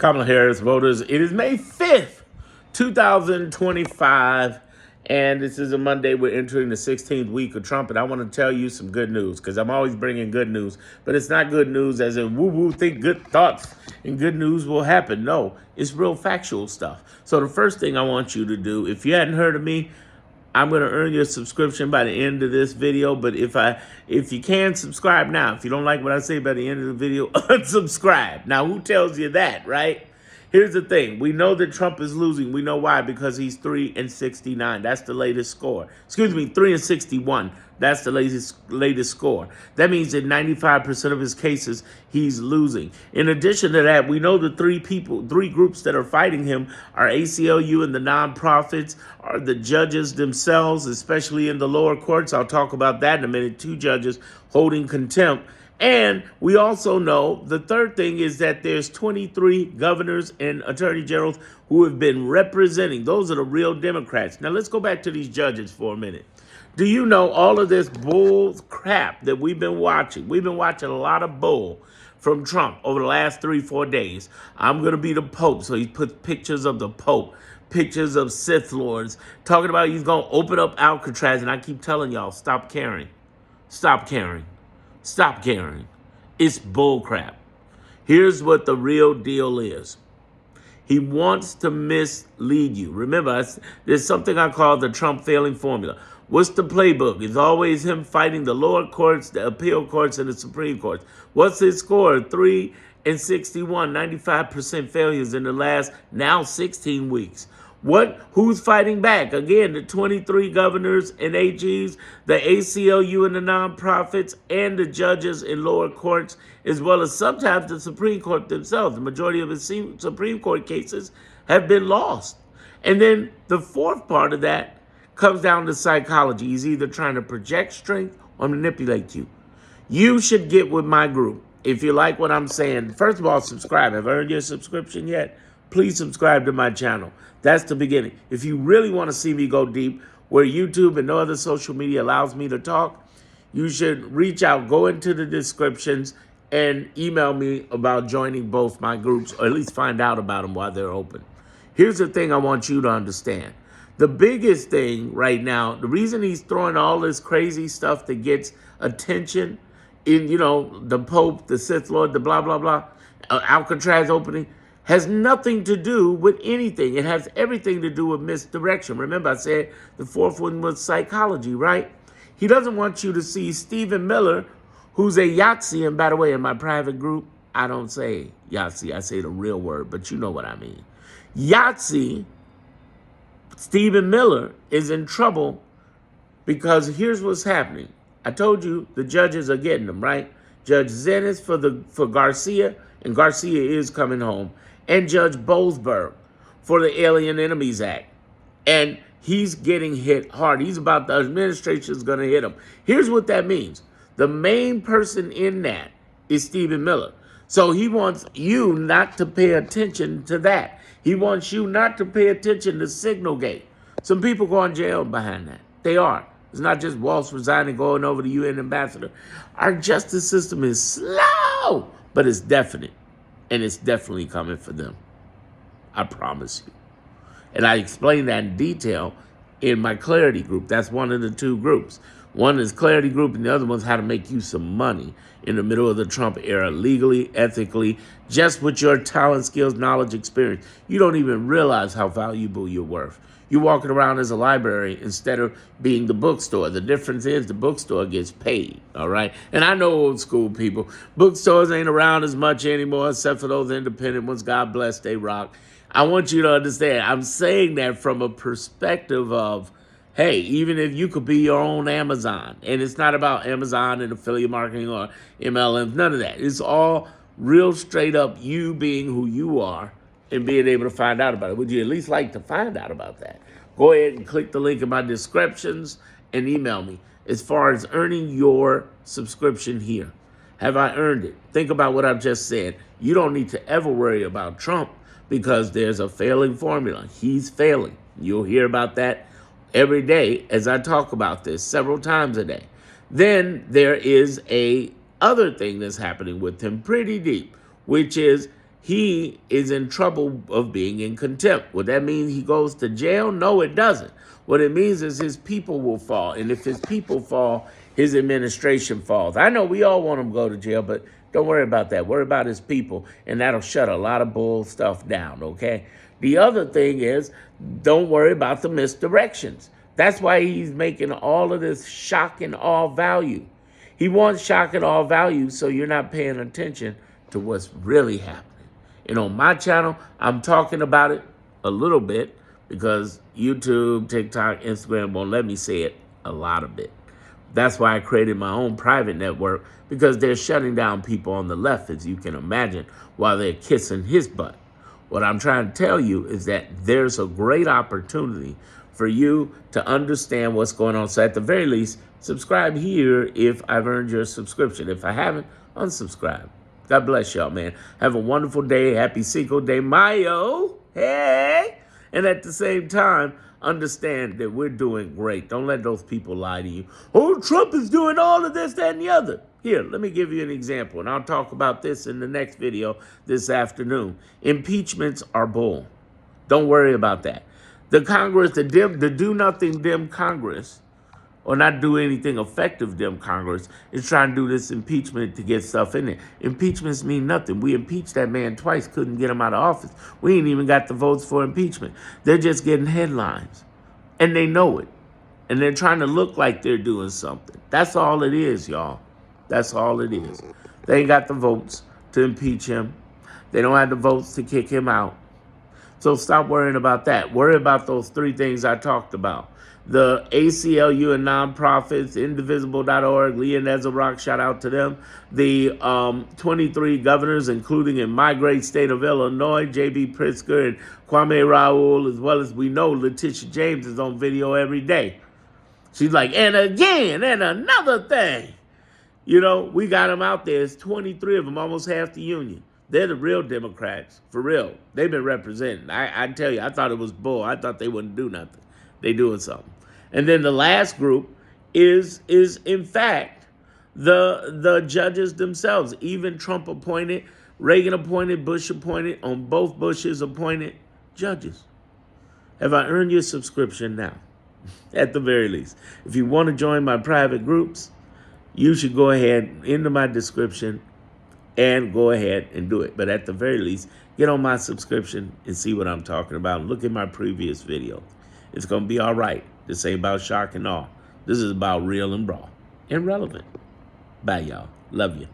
Kamala Harris voters. It is May 5th, 2025, and this is a Monday. We're entering the 16th week of Trump, and I want to tell you some good news because I'm always bringing good news, but it's not good news as in woo-woo, think good thoughts and good news will happen. No, it's real factual stuff. So the first thing I want you to do, if you hadn't heard of me, I'm going to earn your subscription by the end of this video. But if you can, subscribe now. If you don't like what I say by the end of the video, unsubscribe. Now, who tells you that, right? Here's the thing. We know that Trump is losing. We know why, because he's 3-69. That's the latest score. Excuse me, 3-61. That's the latest score. That means that 95% of his cases, he's losing. In addition to that, we know the three groups that are fighting him are ACLU and the nonprofits, are the judges themselves, especially in the lower courts. I'll talk about that in a minute. 2 judges holding contempt. And we also know the third thing is that there's 23 governors and attorney generals who have been representing. Those are the real Democrats. Now, let's go back to these judges for a minute. Do you know all of this bull crap that we've been watching? We've been watching a lot of bull from Trump over the last 3-4 days. I'm going to be the Pope. So he puts pictures of the Pope, pictures of Sith Lords, talking about he's going to open up Alcatraz. And I keep telling y'all, stop caring. Stop caring. Stop caring. It's bullcrap. Here's what the real deal is. He wants to mislead you. Remember, there's something I call the Trump failing formula. What's the playbook? It's always him fighting the lower courts, the appeal courts, and the Supreme Court. What's his score? 3-61, 95% failures in the last now 16 weeks. Who's fighting back? Again, the 23 governors and AGs, the ACLU and the nonprofits, and the judges in lower courts, as well as sometimes the Supreme Court themselves. The majority of the Supreme Court cases have been lost. And then the fourth part of that comes down to psychology. He's either trying to project strength or manipulate you. You should get with my group. If you like what I'm saying, first of all, subscribe. Have I earned your subscription yet? Please subscribe to my channel. That's the beginning. If you really want to see me go deep, where YouTube and no other social media allows me to talk, you should reach out, go into the descriptions, and email me about joining both my groups, or at least find out about them while they're open. Here's the thing I want you to understand. The biggest thing right now, the reason he's throwing all this crazy stuff that gets attention in, the Pope, the Sith Lord, the blah, blah, blah, Alcatraz opening, has nothing to do with anything. It has everything to do with misdirection. Remember, I said the fourth one was psychology, right? He doesn't want you to see Stephen Miller, who's a Yahtzee. And by the way, in my private group, I don't say Yahtzee. I say the real word, but you know what I mean. Yahtzee, Stephen Miller, is in trouble because here's what's happening. I told you the judges are getting them, right? Judge Zennis for Garcia, and Garcia is coming home, and Judge Boasberg for the Alien Enemies Act. And he's getting hit hard. The administration is going to hit him. Here's what that means. The main person in that is Stephen Miller. So he wants you not to pay attention to that. He wants you not to pay attention to Signalgate. Some people go in jail behind that. They are. It's not just Walsh resigning, going over the UN ambassador. Our justice system is slow, but it's definite. And it's definitely coming for them. I promise you. And I explain that in detail in my Clarity group. That's one of the 2 groups. One is Clarity group, and the other one's how to make you some money in the middle of the Trump era, legally, ethically, just with your talent, skills, knowledge, experience. You don't even realize how valuable you're worth. You're walking around as a library instead of being the bookstore. The difference is the bookstore gets paid, all right? And I know old school people. Bookstores ain't around as much anymore, except for those independent ones. God bless, they rock. I want you to understand, I'm saying that from a perspective of, hey, even if you could be your own Amazon, and it's not about Amazon and affiliate marketing or MLMs, none of that. It's all real straight up you being who you are and being able to find out about it. Would you at least like to find out about that? Go ahead and click the link in my descriptions and email me. As far as earning your subscription here, have I earned it? Think about what I've just said. You don't need to ever worry about Trump because there's a failing formula. He's failing. You'll hear about that every day as I talk about this several times a day. Then there is a other thing that's happening with him pretty deep, which is he is in trouble of being in contempt. Would that mean he goes to jail? No, it doesn't. What it means is his people will fall. And if his people fall, his administration falls. I know we all want him to go to jail, but don't worry about that. Worry about his people, and that'll shut a lot of bull stuff down, okay? The other thing is, don't worry about the misdirections. That's why he's making all of this shock and awe value. He wants shock and awe value so you're not paying attention to what's really happening. And on my channel, I'm talking about it a little bit because YouTube, TikTok, Instagram won't let me say it a lot of it. That's why I created my own private network, because they're shutting down people on the left, as you can imagine, while they're kissing his butt. What I'm trying to tell you is that there's a great opportunity for you to understand what's going on. So at the very least, subscribe here if I've earned your subscription. If I haven't, unsubscribe. God bless y'all, man. Have a wonderful day. Happy Cinco de Mayo. Hey! And at the same time, understand that we're doing great. Don't let those people lie to you. Oh, Trump is doing all of this, that, and the other. Here, let me give you an example, and I'll talk about this in the next video this afternoon. Impeachments are bull. Don't worry about that. The Congress, the do-nothing Dem Congress, or not do anything effective Dem Congress, is trying to do this impeachment to get stuff in there. Impeachments mean nothing. We impeached that man twice, couldn't get him out of office. We ain't even got the votes for impeachment. They're just getting headlines, and they know it. And they're trying to look like they're doing something. That's all it is, y'all. That's all it is. They ain't got the votes to impeach him. They don't have the votes to kick him out. So stop worrying about that. Worry about those three things I talked about. The ACLU and nonprofits, indivisible.org, Leah Nezarok, shout out to them. The 23 governors, including in my great state of Illinois, J.B. Pritzker and Kwame Raoul, as well as we know Letitia James is on video every day. She's like, and again, and another thing. You know, we got them out there. It's 23 of them, almost half the union. They're the real Democrats, for real. They've been representing. I tell you, I thought it was bull. I thought they wouldn't do nothing. They doing something. And then the last group is in fact, the judges themselves. Even Trump appointed, Reagan appointed, Bush appointed, on both Bushes appointed judges. Have I earned your subscription now? At the very least. If you want to join my private groups, you should go ahead into my description and go ahead and do it. But at the very least, get on my subscription and see what I'm talking about. Look at my previous video. It's going to be all right. This ain't about shock and awe. This is about real and raw and relevant. Bye, y'all. Love you.